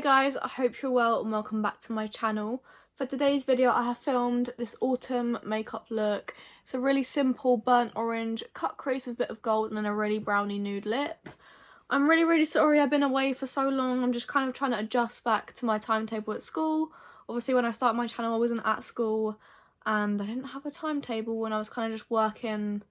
guys, I hope you're well and welcome back to my channel. For today's video I have filmed this autumn makeup look. It's a really simple burnt orange, cut crease with a bit of gold and then a really browny nude lip. I'm really sorry I've been away for so long. I'm just kind of trying to adjust back to my timetable at school. Obviously when I started my channel I wasn't at school and I didn't have a timetable and I was kind of just working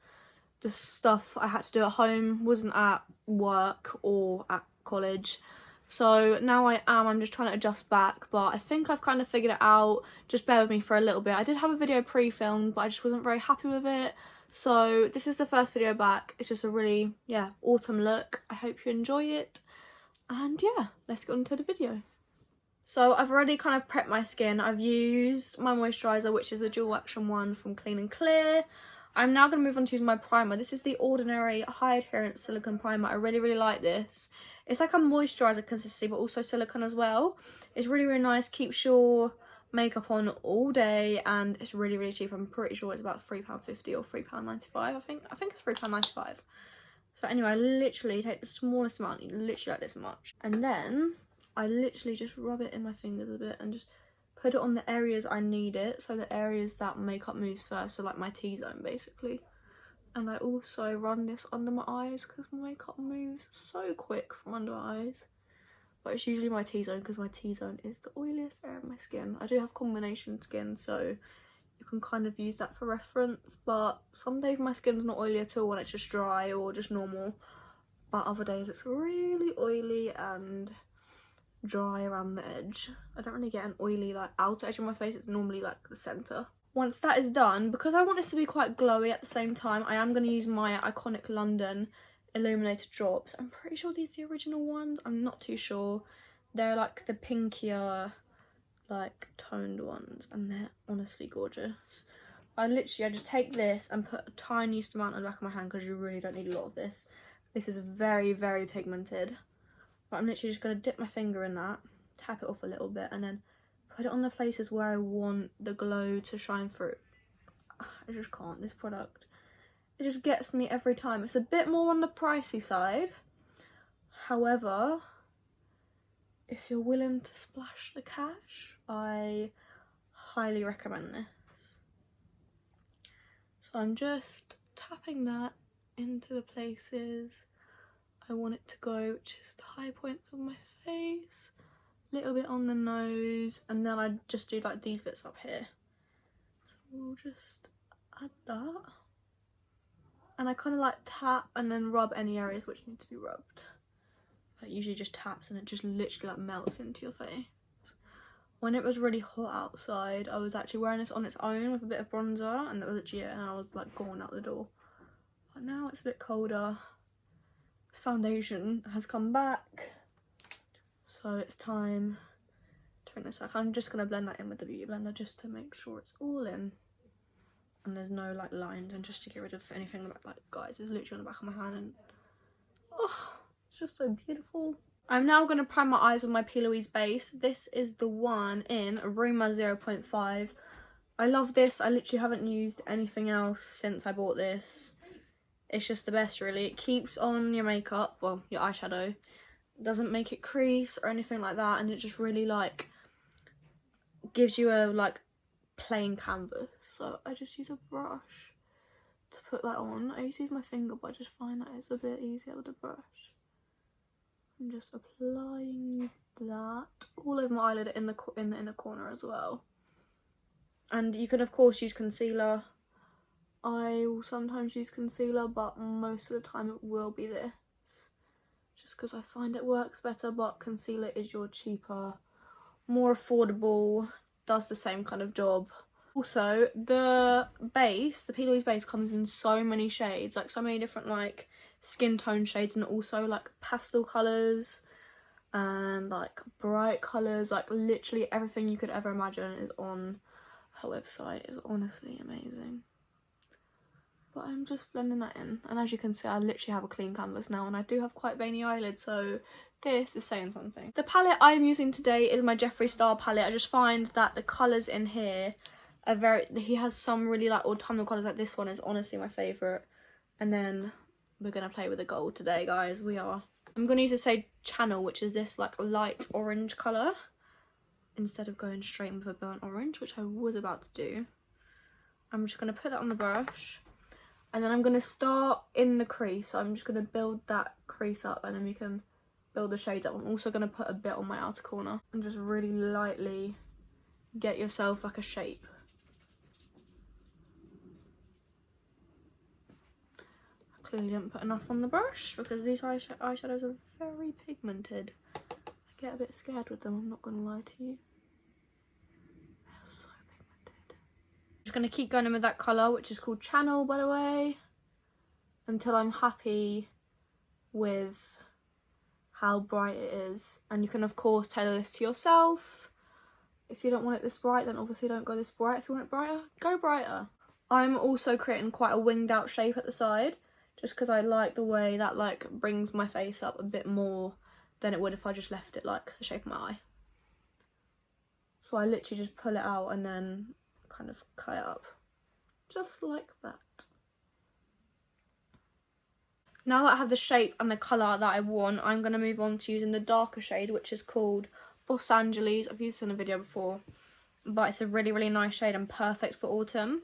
the stuff I had to do at home, wasn't at work or at college. So now I'm just trying to adjust back, but I think I've kind of figured it out. Just bear with me for a little bit. I did have a video pre-filmed, but I just wasn't very happy with it. So this is the first video back. It's just a really, autumn look. I hope you enjoy it. And yeah, let's get on to the video. So I've already kind of prepped my skin. I've used my moisturiser, which is the dual action one from Clean and Clear. I'm now going to move on to use my primer. This is the Ordinary High Adherence Silicone Primer. I really like this. It's like a moisturiser consistency, but also silicone as well. It's really nice, keeps your makeup on all day, and it's really cheap. I'm pretty sure it's about £3.50 or £3.95. I think it's £3.95. So anyway, I literally take the smallest amount, literally like this much, and then I literally just rub it in my fingers a bit and just put it on the areas I need it. So the areas that makeup moves first, so like my T-zone basically. And I also run this under my eyes because my makeup moves so quick from under my eyes. But it's usually my T-zone because my T-zone is the oiliest area of my skin. I do have combination skin, so you can kind of use that for reference. But some days my skin's not oily at all and it's just dry or just normal. But other days it's really oily and dry around the edge. I don't really get an oily like outer edge of my face. It's normally like the centre. Once that is done, because I want this to be quite glowy at the same time, I am going to use my Iconic London Illuminated Drops. I'm pretty sure these are the original ones. I'm not too sure. They're like the pinkier, like toned ones, and they're honestly gorgeous. I just take this and put a tiniest amount on the back of my hand because you really don't need a lot of this. This is very pigmented. But I'm literally just going to dip my finger in that, tap it off a little bit, and then put it on the places where I want the glow to shine through. I just can't. This product, it just gets me every time. It's a bit more on the pricey side. However, if you're willing to splash the cash, I highly recommend this. So I'm just tapping that into the places I want it to go, which is the high points of my face. Little bit on the nose, and then I just do like these bits up here. So we'll just add that, and I kind of like tap and then rub any areas which need to be rubbed. It usually just taps and it just literally like melts into your face. When it was really hot outside, I was actually wearing this on its own with a bit of bronzer, and that was legit, and I was like going out the door. But now it's a bit colder. Foundation has come back. So it's time to bring this back. I'm just going to blend that in with the Beauty Blender just to make sure it's all in. And there's no like lines, and just to get rid of anything like guys, it's literally on the back of my hand, and oh, it's just so beautiful. I'm now going to prime my eyes with my P. Louise base. This is the one in Rimmel 0.5. I love this. I literally haven't used anything else since I bought this. It's just the best really. It keeps on your makeup, well, your eyeshadow. Doesn't make it crease or anything like that, and it just really like gives you a like plain canvas. So I just use a brush to put that on. I used to use my finger, but I just find that it's a bit easier with a brush. I'm just applying that all over my eyelid in the inner corner as well. And you can of course use concealer. I will sometimes use concealer, but most of the time it will be this. Just because I find it works better, but concealer is your cheaper, more affordable, does the same kind of job. Also, the base, the P. Louise base, comes in so many shades, like so many different like skin tone shades, and also like pastel colours and like bright colours. Like literally everything you could ever imagine is on her website. It's honestly amazing. But I'm just blending that in, and as you can see I literally have a clean canvas now, and I do have quite veiny eyelids, so this is saying something. The palette I'm using today is my Jeffree Star palette. I just find that the colours in here are he has some really like autumnal colours, like this one is honestly my favourite. And then we're going to play with the gold today, guys. We are I'm going to use the shade Channel, which is this like light orange colour, instead of going straight with a burnt orange, which I was about to do. I'm just going to put that on the brush, and then I'm going to start in the crease. So I'm just going to build that crease up, and then we can build the shades up. I'm also going to put a bit on my outer corner and just really lightly get yourself like a shape. I clearly didn't put enough on the brush because these eyeshadows are very pigmented. I get a bit scared with them, I'm not going to lie to you. They're so pigmented. I'm just going to keep going in with that colour, which is called Channel, by the way, until I'm happy with how bright it is. And you can of course tailor this to yourself. If you don't want it this bright, then obviously don't go this bright. If you want it brighter, go brighter. I'm also creating quite a winged out shape at the side, just because I like the way that like brings my face up a bit more than it would if I just left it like the shape of my eye. So I literally just pull it out and then kind of cut it up, just like that. Now that I have the shape and the colour that I want, I'm going to move on to using the darker shade, which is called Los Angeles. I've used this in a video before, but it's a really, really nice shade and perfect for autumn.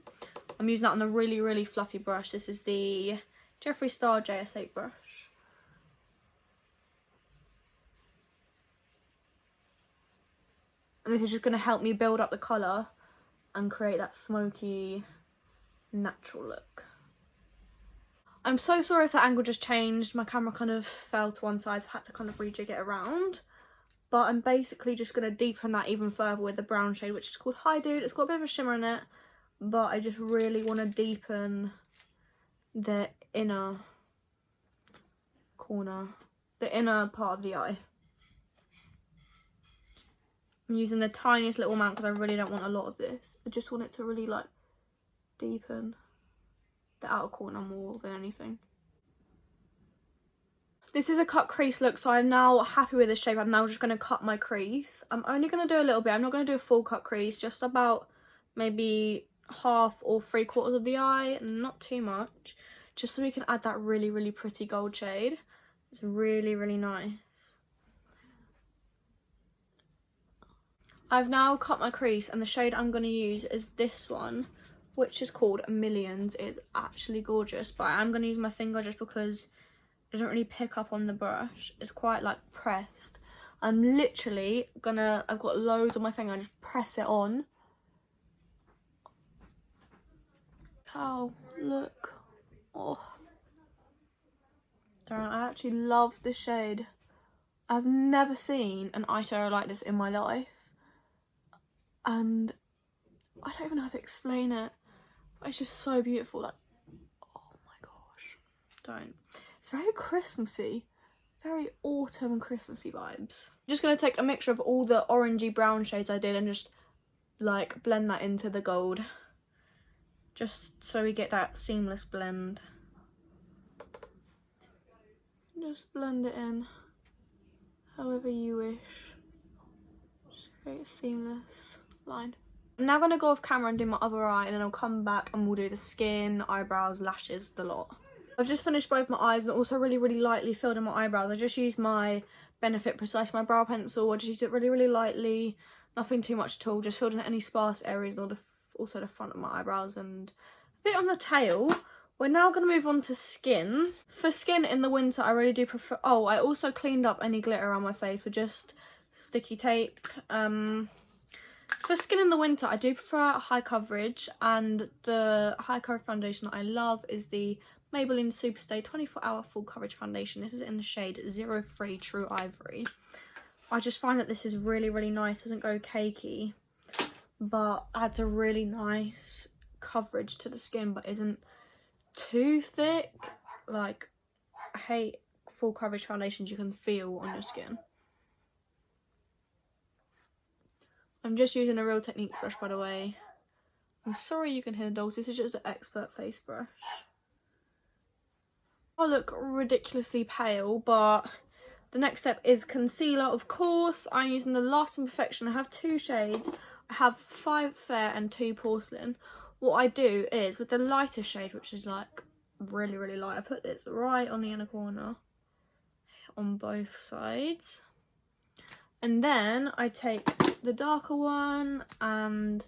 I'm using that on a really, really fluffy brush. This is the Jeffree Star JS8 brush. And this is just going to help me build up the colour and create that smoky, natural look. I'm so sorry if the angle just changed. My camera kind of fell to one side, so I had to kind of rejig it around. But I'm basically just going to deepen that even further with the brown shade, which is called Hi Dude. It's got a bit of a shimmer in it, but I just really want to deepen the inner corner, the inner part of the eye. I'm using the tiniest little amount because I really don't want a lot of this. I just want it to really like deepen the outer corner more than anything. This is a cut crease look, so I'm now happy with this shape. I'm now just going to cut my crease. I'm only going to do a little bit. I'm not going to do a full cut crease, just about maybe half or 3/4 of the eye, not too much, just so we can add that really, really pretty gold shade. It's really, really nice. I've now cut my crease, and the shade I'm going to use is this one, which is called Millions. It's actually gorgeous, but I'm going to use my finger just because it doesn't really pick up on the brush. It's quite like pressed. I'm literally gonna, I've got loads on my finger, I just press it on. Oh, look. Oh. Darn, I actually love this shade. I've never seen an eyeshadow like this in my life. And I don't even know how to explain it. It's just so beautiful. Like, oh my gosh. Don't. It's very Christmassy. Very autumn and Christmassy vibes. I'm just going to take a mixture of all the orangey brown shades I did and just like blend that into the gold. Just so we get that seamless blend. Just blend it in however you wish. Just create a seamless line. I'm now going to go off camera and do my other eye, and then I'll come back and we'll do the skin, eyebrows, lashes, the lot. I've just finished both my eyes and also really, really lightly filled in my eyebrows. I just used my Benefit Precise, my brow pencil. I just used it really, really lightly. Nothing too much at all. Just filled in any sparse areas and also the front of my eyebrows and a bit on the tail. We're now going to move on to skin. For skin in the winter, I really do prefer... Oh, I also cleaned up any glitter around my face with just sticky tape. For skin in the winter, I do prefer high coverage, and the high coverage foundation that I love is the Maybelline Superstay 24-Hour Full Coverage Foundation. This is in the shade 03 True Ivory. I just find that this is really, really nice. Doesn't go cakey, but adds a really nice coverage to the skin, but isn't too thick. Like, I hate full coverage foundations you can feel on your skin. I'm just using a Real Techniques brush, by the way. I'm sorry you can hear the dogs. This is just an expert face brush. I look ridiculously pale, but the next step is concealer. Of course, I'm using the Last Imperfection. I have two shades. I have 5 Fair and 2 Porcelain. What I do is, with the lighter shade, which is like really, really light, I put this right on the inner corner. on both sides. And then I take the darker one and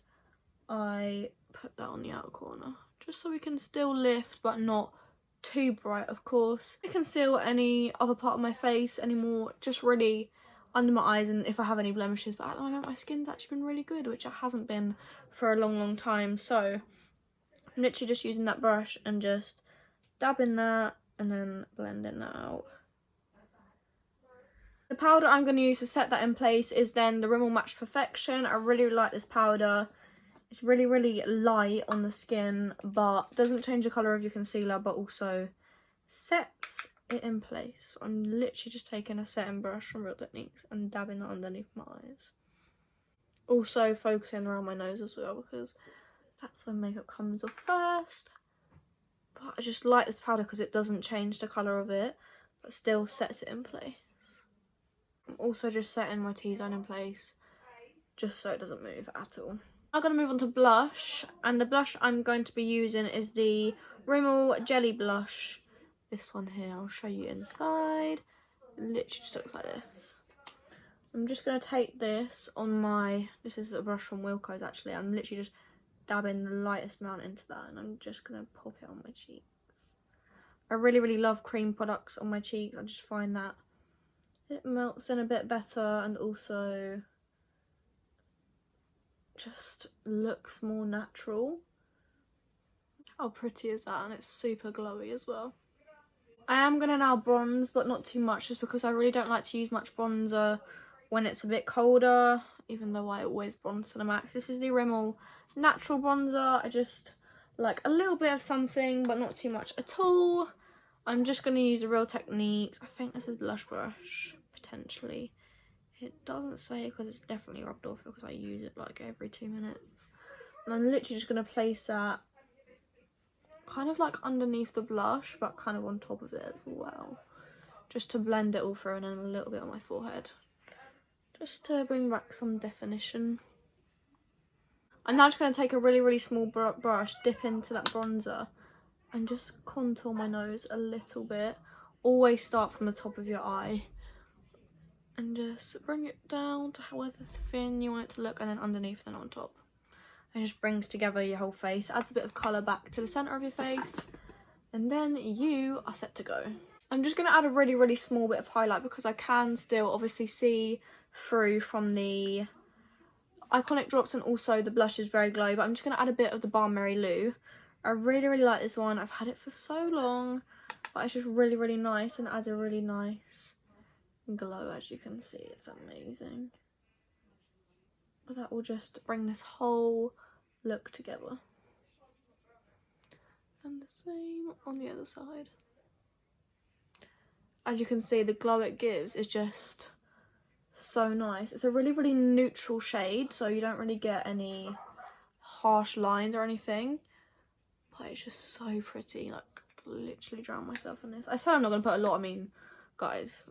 I put that on the outer corner, just so we can still lift but not too bright, of course. I conceal any other part of my face anymore, just really under my eyes and if I have any blemishes, but at the moment my skin's actually been really good, which it hasn't been for a long time. So I'm literally just using that brush and just dabbing that and then blending that out. The powder I'm going to use to set that in place is then the Rimmel Match Perfection. I really like this powder. It's really light on the skin, but doesn't change the colour of your concealer, but also sets it in place. I'm literally just taking a setting brush from Real Techniques and dabbing that underneath my eyes. Also focusing around my nose as well, because that's when makeup comes off first. But I just like this powder because it doesn't change the colour of it, but still sets it in place. I'm also just setting my T-zone in place, just so it doesn't move at all. I'm going to move on to blush, and the blush I'm going to be using is the Rimmel Jelly Blush. This one here, I'll show you inside. It literally just looks like this. I'm just going to take this on my, this is a brush from Wilko's actually, I'm literally just dabbing the lightest amount into that, and I'm just going to pop it on my cheeks. I really love cream products on my cheeks. I just find that it melts in a bit better and also just looks more natural. How pretty is that? And it's super glowy as well. I am going to now bronze, but not too much, just because I really don't like to use much bronzer when it's a bit colder, even though I always bronze to the max. This is the Rimmel Natural Bronzer. I just like a little bit of something, but not too much at all. I'm just going to use the Real Techniques. I think this is blush brush, potentially. It doesn't say because it's definitely rubbed off because I use it like every 2 minutes. And I'm literally just going to place that kind of like underneath the blush, but kind of on top of it as well. Just to blend it all through, and then a little bit on my forehead. Just to bring back some definition. I'm now just going to take a really small brush, dip into that bronzer, and just contour my nose a little bit. Always start from the top of your eye. And just bring it down to however thin you want it to look, and then underneath and on top. It just brings together your whole face, adds a bit of colour back to the centre of your face, and then you are set to go. I'm just going to add a really small bit of highlight because I can still obviously see through from the Iconic drops, and also the blush is very glowy, but I'm just going to add a bit of the Balm Mary Lou. I really like this one. I've had it for so long, but it's just really nice and adds a really nice glow. As you can see, it's amazing. But that will just bring this whole look together. And the same on the other side. As you can see, the glow it gives is just so nice. It's a really neutral shade, so you don't really get any harsh lines or anything. But it's just so pretty. Like, I could literally drown myself in this. I said I'm not going to put a lot, I mean, guys.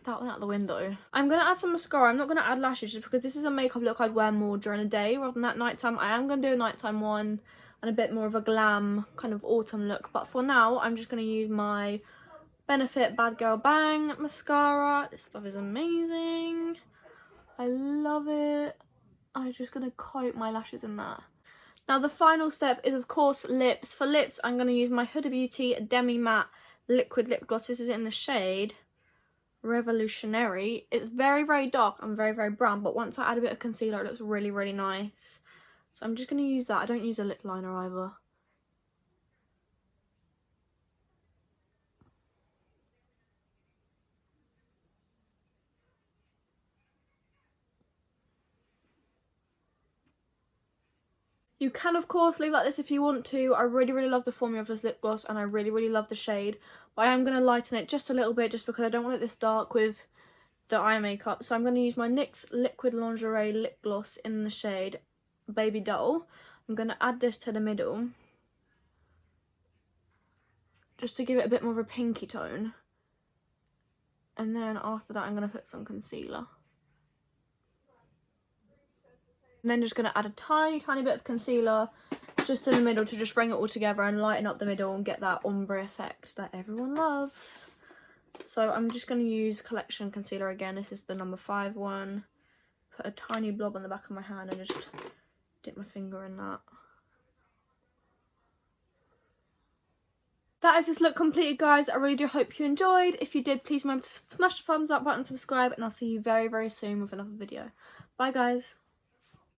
That went out the window. I'm going to add some mascara. I'm not going to add lashes just because this is a makeup look I'd wear more during the day rather than at nighttime. I am going to do a nighttime one and a bit more of a glam kind of autumn look. But for now, I'm just going to use my Benefit Bad Girl Bang mascara. This stuff is amazing. I love it. I'm just going to coat my lashes in that. Now the final step is of course lips. For lips, I'm going to use my Huda Beauty Demi Matte Liquid Lip Gloss. This is in the shade Revolutionary. It's very dark and very brown, but once I add a bit of concealer, it looks really nice. So I'm just going to use that. I don't use a lip liner either. You can of course leave like this if you want to. I really love the formula of this lip gloss, and I really love the shade. But I am going to lighten it just a little bit just because I don't want it this dark with the eye makeup. So I'm going to use my NYX Liquid Lingerie Lip Gloss in the shade Baby Doll. I'm going to add this to the middle, just to give it a bit more of a pinky tone. And then after that I'm going to put some concealer. And then just going to add a tiny bit of concealer just in the middle to just bring it all together and lighten up the middle and get that ombre effect that everyone loves. So I'm just going to use Collection Concealer again. This is the number 5 one. Put a tiny blob on the back of my hand and just dip my finger in that. That is this look completed, guys. I really do hope you enjoyed. If you did, please remember to smash the thumbs up button, subscribe, and I'll see you very, very soon with another video. Bye, guys.